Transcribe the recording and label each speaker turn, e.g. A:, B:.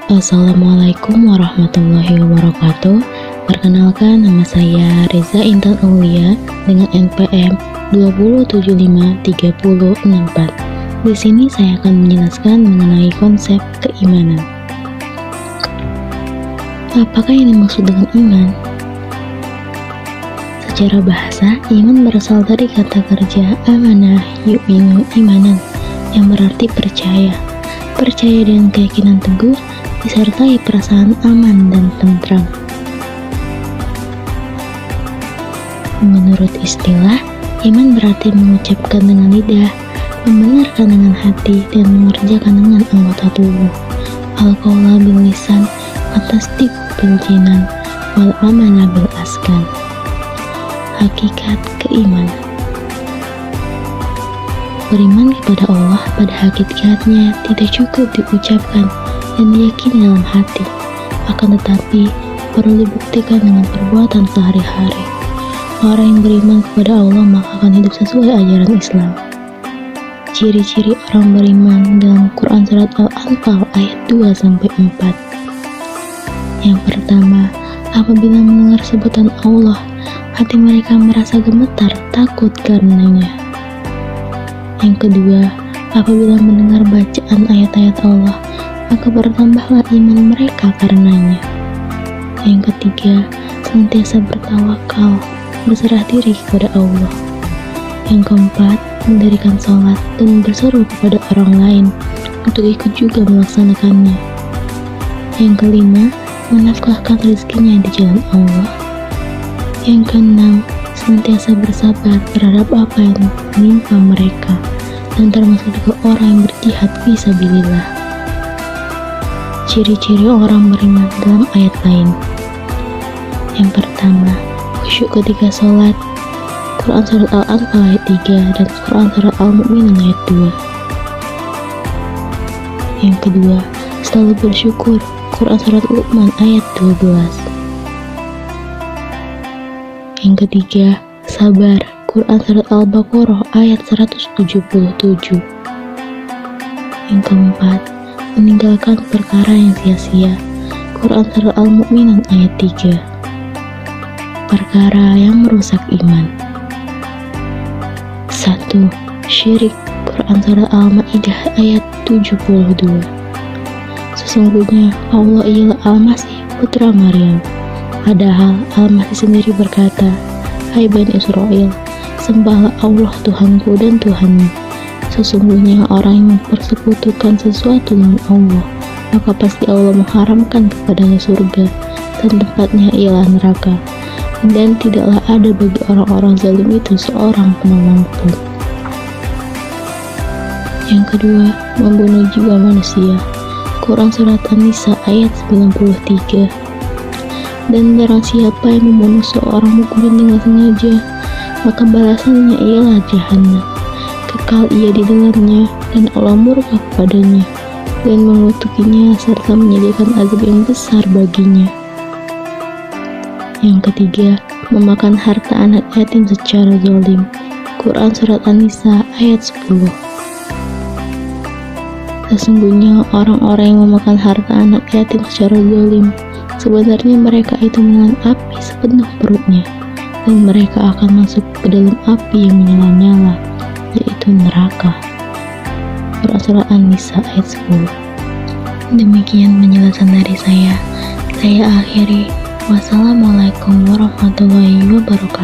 A: Assalamualaikum warahmatullahi wabarakatuh. Perkenalkan, nama saya Reza Intan Aulia dengan NPM 2075304. Di sini saya akan menjelaskan mengenai konsep keimanan. Apakah yang dimaksud dengan iman? Secara bahasa, iman berasal dari kata kerja amanah yu'minu imanan, yang berarti percaya. Percaya dengan keyakinan teguh disertai perasaan aman dan tentram. Menurut istilah, iman berarti mengucapkan dengan lidah, membenarkan dengan hati, dan mengerjakan dengan anggota tubuh. Al-qawla bil lisan, at-tasdiq bil jinan, wal amala bil askan. Hakikat keimanan. Beriman kepada Allah pada hakikatnya tidak cukup diucapkan dan diyakini dalam hati, akan tetapi perlu dibuktikan dengan perbuatan sehari-hari. Orang yang beriman kepada Allah maka akan hidup sesuai ajaran Islam. Ciri-ciri orang beriman dalam Quran Surat Al-Anfal ayat 2-4. Yang pertama, apabila mendengar sebutan Allah, hati mereka merasa gemetar, takut karenanya. Yang kedua, apabila mendengar bacaan ayat-ayat Allah, maka bertambahlah iman mereka karenanya. Yang ketiga, senantiasa bertawakal, berserah diri kepada Allah. Yang keempat, mendirikan sholat dan berseru kepada orang lain untuk ikut juga melaksanakannya. Yang kelima, menafkahkan rezekinya di jalan Allah. Yang keenam, senantiasa bersabar terhadap apa yang menimpa mereka, dan termasuk juga orang yang berjihad fisabilillah. Ciri-ciri orang beriman dalam ayat lain. Yang pertama, khusyuk ketika sholat, Quran Surat Al-Anfal ayat 3 dan Quran Surat Al-Mu'minun ayat 2. Yang kedua, selalu bersyukur, Quran Surat Luqman ayat 12. Yang ketiga, sabar, Quran Surat Al-Baqarah ayat 177. Yang keempat, meninggalkan perkara yang sia-sia, Quran Surat Al-Mu'minun ayat 3. Perkara yang merusak iman. 1. Syirik, Quran Surat Al-Ma'idah ayat 72. Sesungguhnya Allah ialah Al-Masih putra Maryam. Padahal Al-Masih sendiri berkata, "Hai Bani Israel, sembahlah Allah Tuhanku dan Tuhanmu. Sesungguhnya orang yang mempersekutukan sesuatu dengan Allah, maka pasti Allah mengharamkan kepadanya surga, dan tempatnya ialah neraka. Dan tidaklah ada bagi orang-orang zalim itu seorang penolong pun." Yang kedua, membunuh jiwa manusia, Quran Surat An-Nisa ayat 93. Dan barang siapa yang membunuh seorang mukmin dengan sengaja, maka balasannya ialah jahanam. Kekal ia di dalamnya, dan Allah murka kepadanya dan mengutukinya serta menyediakan azab yang besar baginya. Yang ketiga, memakan harta anak yatim secara zalim, Quran Surat An-Nisa ayat 10. Sesungguhnya orang-orang yang memakan harta anak yatim secara zalim, sebenarnya mereka itu menelan api sepenuh perutnya, dan mereka akan masuk ke dalam api yang menyala-nyala, yaitu neraka. Quran Surat An-Nisa ayat 10. Demikian penjelasan dari saya. Saya akhiri. Wassalamualaikum warahmatullahi wabarakatuh.